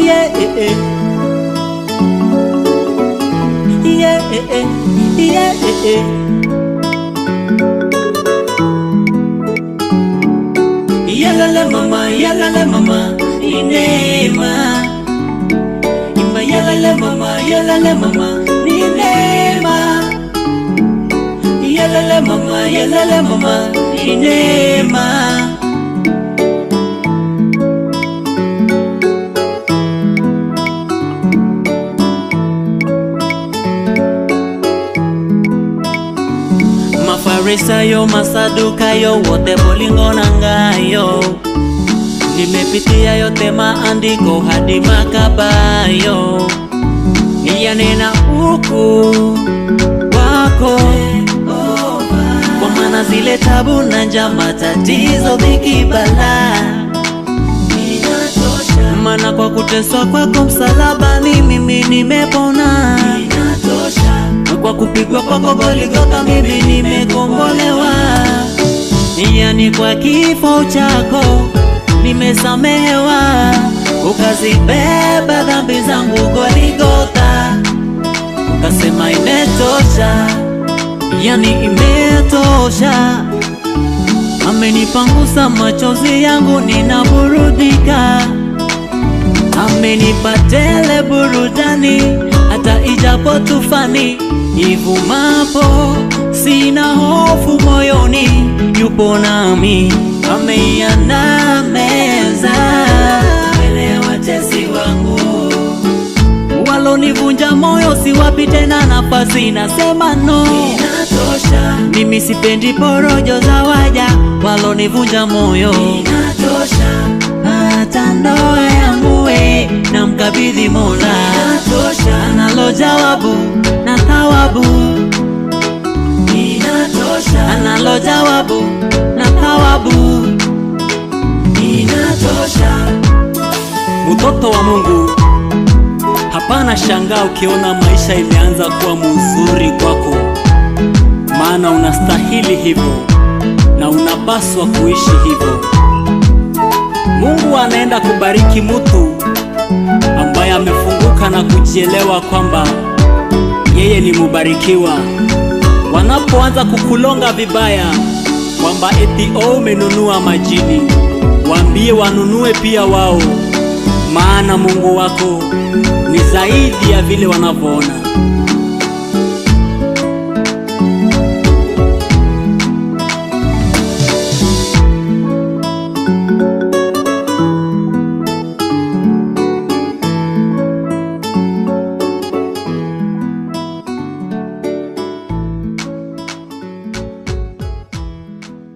yeah, yeah, yeah, yalala mama, inema. Imba yalala mama, inema. Yalala mama, inema. Mafarisayo, Masadukayo, wote bolingo na ngayo. Nimepitia yote maandiko hadi Makabayo. Niyanena huku wako, kwa maana zile tabu na njaa, matatizo, dhiki, balaa inatosha. Maana kwa kuteswa kwako msalabani mimi nimepona. Kwa kupigwa kwako Golgotha mimi nimekombolewa. Yani kwa kifo chako nimesamehewa, ukazibeba dhambi zangu Golgotha, ukasema imetosha, yani imetosha. Amenipangusa machozi yangu ninaburudika, amenipa tele burudani, hata ijapo tufani ivumapo, sina hofu moyoni, yupo nami. Ameiandaa meza mbele ya watesi wangu, walonivunja moyo siwapi tena nafasi, nasema no, inatosha. Mimi sipendi porojo za waja walonivunja moyo, inatosha. Hata ndoa yangu na mkabidhi Mola, inatosha. Analo jawabu na thawabu, inatosha. Analo jawabu na thawabu, inatosha. Mtoto wa Mungu, hapana shangaa ukiona maisha imeanza kuwa mzuri kwako, maana unastahili hivyo na unapaswa kuishi hivyo. Mungu anaenda kubariki mtu ambaye amefunguka na kujielewa kwamba yeye ni mubarikiwa. Wanapoanza kukulonga vibaya kwamba eti umenunua majini, waambie wanunue pia wao, maana Mungu wako ni zaidi ya vile wanavyoona.